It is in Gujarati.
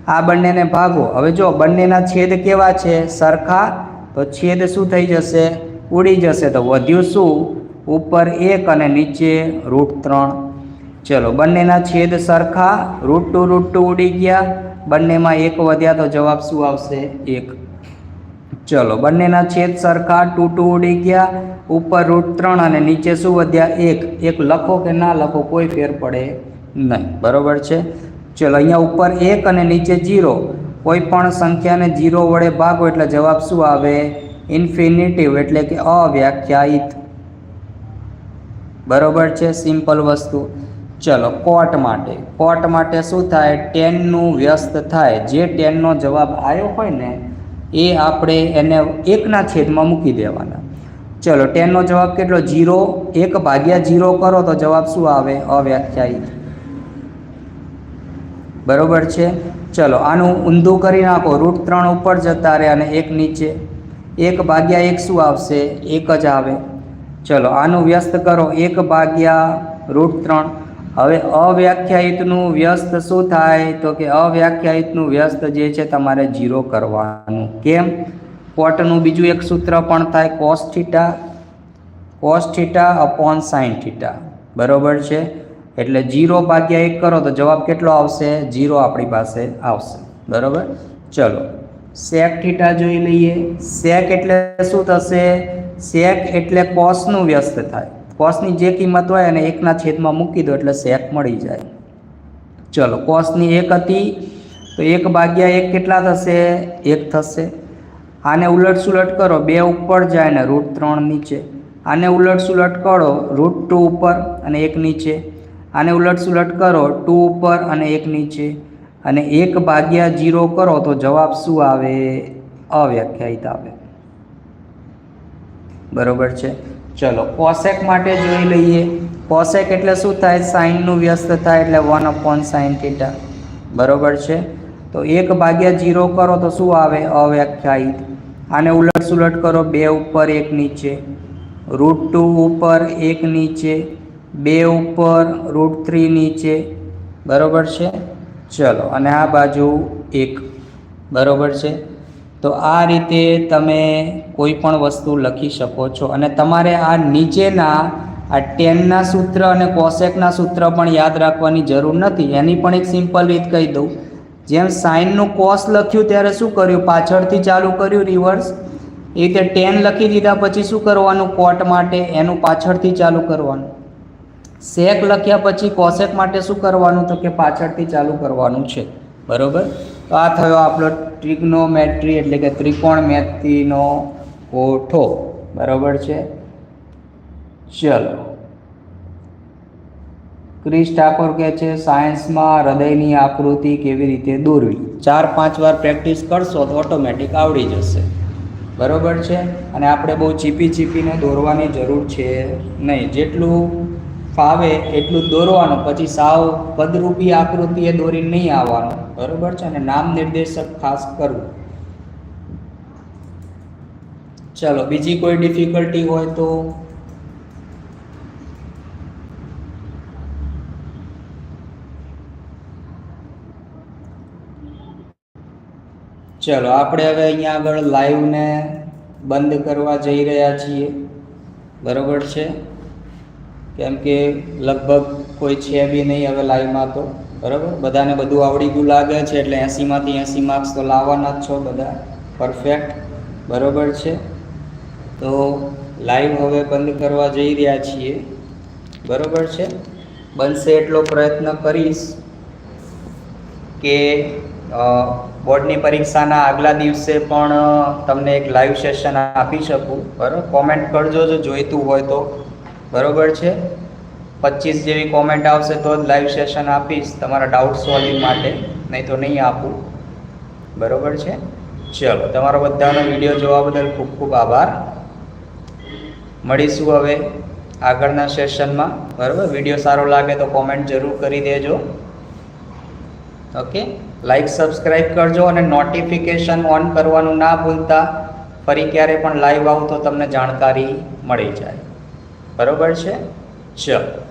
આ બંનેને ભાગો। હવે જો બંનેના છેદ કેવા છે? સરખા। તો છેદ શું થઈ જશે? ઉડી જશે। તો વધ્યું શું? ઉપર 1 અને નીચે √3। ચલો બંનેના છેદ સરખા, √2 ઉડી ગયા, બંનેમાં 1 વધ્યા તો જવાબ શું આવશે? 1। ચલો બંનેના છેદ સરખા, 2 ઉડી ગયા, ઉપર √3 અને નીચે શું વધ્યા? 1। 1 લખો કે ના લખો કોઈ ફેર પડે નહીં, બરોબર છે। ચલો અહીંયા ઉપર 1 અને નીચે 0, કોઈ પણ સંખ્યાને 0 વડે ભાગો એટલે જવાબ શું આવે? ઇન્ફિનિટિવ એટલે કે અવ્યાખ્યાયિત, બરોબર છે। સિમ્પલ વસ્તુ। ચલો કોટ માટે શું થાય? ટેનનું વ્યસ્ત થાય। જે ટેનનો જવાબ આવ્યો હોય ને એ આપણે એને 1ના છેદમાં મૂકી દેવાના। ચલો ટેનનો જવાબ કેટલો? 0। 1/0 કરો તો જવાબ શું આવે? અવ્યાખ્યાયિત, બરોબર છે। ચલો આનું ઊંધું કરી નાખો, √3 ઉપર જતા રહે અને 1 નીચે, 1/1 શું આવશે? 1 જ આવે। ચલો આનું વ્યસ્ત કરો, 1/√3। હવે અવ્યાખ્યાયિતનું વ્યસ્ત શું થાય? તો કે અવ્યાખ્યાયિતનું વ્યસ્ત જે છે તમારે 0 કરવાનું। કેમ? કોટનું બીજું એક સૂત્ર પણ થાય, cos θ upon sin θ, બરોબર છે। એટલે 0/1 કરો તો જવાબ કેટલો આવશે? 0 આપણી પાસે આવશે, બરોબર। ચલો sec θ જોઈ લઈએ। sec એટલે શું થશે? sec એટલે કોસનું વ્યસ્ત થાય। કોસની જે કિંમત હોય અને 1ના છેદમાં મૂકી દો એટલે sec મળી જાય। ચલો કોસની 1 હતી તો 1/1 કેટલા થશે? 1 થશે। આને ઉલટ કરો, 2 ઉપર જાય ને √3 નીચે। આને ઉલટ કરો, √2 ઉપર અને 1 નીચે। આને ઉલટ કરો, 2 ઉપર અને 1 નીચે। અને 1/0 કરો તો જવાબ શું આવે? અવ્યાખ્યાયિત આવે, બરોબર છે। ચલો કોસેક માટે જોઈ લઈએ। કોસેક એટલે શું થાય? સાઇનનું વ્યસ્ત થાય એટલે 1/sin θ, બરોબર છે। તો 1/0 કરો તો શું આવે? અવ્યાખ્યાયિત। આને ઉલટ કરો, 2 ઉપર 1 નીચે, √2 ઉપર 1 નીચે, 2 ઉપર √3 નીચે, બરોબર છે। ચલો અને આ બાજુ 1, બરોબર છે। તો આ રીતે તમે કોઈ પણ વસ્તુ લખી શકો છો। અને તમારે આ નીચેના આ ટેનના સૂત્ર અને કોસેકના સૂત્ર પણ યાદ રાખવાની જરૂર નથી। એની પણ એક સિમ્પલ રીત કહી દઉં। જેમ સાઇનનું કોસ લખ્યું ત્યારે શું કર્યું? પાછળથી ચાલુ કર્યું, રિવર્સ। એ રીતે ટેન લખી દીધા પછી શું કરવાનું? કોટ માટે એનું પાછળથી ચાલુ કરવાનું। સેક લખ્યા પછી કોસેક માટે શું કરવાનું? તો કે પાછળથી ચાલુ કરવાનું છે, બરોબર। તો આ થયો આપણો ટ્રિગ્નોમેટ્રી એટલે કે ત્રિકોણમિતિનો કોઠો, બરોબર છે। ચલો ક્રિશ ઠાકોર કહે છે સાયન્સમાં હૃદયની આકૃતિ કેવી રીતે દોરવી? 4-5 વાર પ્રેક્ટિસ કરશો તો ઓટોમેટિક આવડી જશે, બરોબર છે। અને આપણે બહુ ચીપીને દોરવાની જરૂર છે નહીં। જેટલું ફાવે એટલું દોરવાનું, પછી સાવ પદરૂપી આકૃતિ એ દોરી નહીં આવવાનું, બરોબર છે। અને નામ નિર્દેશક ખાસ કરવું। ચલો બીજી કોઈ ડિફિકલ્ટી હોય તો? ચલો આપણે હવે અહીંયા આગળ લાઈવને બંધ કરવા જઈ રહ્યા છીએ, બરોબર છે। કેમ કે લગભગ કોઈ છે બી નહીં હવે લાઈવમાં, તો બરાબર બધાને બધું આવડી ગયું લાગે છે। એટલે 80માંથી 80 માર્ક્સ તો લાવવાના જ છો બધા, પરફેક્ટ, બરોબર છે। તો લાઈવ હવે બંધ કરવા જઈ રહ્યા છીએ, બરોબર છે। બનશે એટલો પ્રયત્ન કરીશ કે બોર્ડની પરીક્ષાના આગલા દિવસે પણ તમને એક લાઈવ સેશન આપી શકું, બરાબર। કોમેન્ટ કરજો જો જોઈતું હોય તો, બરોબર છે। 25 જેવી કોમેન્ટ આવશે તો જ લાઈવ સેશન આપીશ તમારા ડાઉટ સોલ્વિંગ માટે, નહીં તો નહીં આપું, બરોબર છે। ચલો તમારો બધાનો વિડીયો જોવા બદલ ખૂબ ખૂબ આભાર। મળીશું હવે આગળના સેશનમાં, બરાબર। વિડીયો સારો લાગે તો કોમેન્ટ જરૂર કરી દેજો, ઓકે। લાઈક સબસ્ક્રાઈબ કરજો અને નોટિફિકેશન ઓન કરવાનું ના ભૂલતા। ફરી ક્યારે પણ લાઈવ આવું તો તમને જાણકારી મળી જાય, બરોબર છે। ચલો।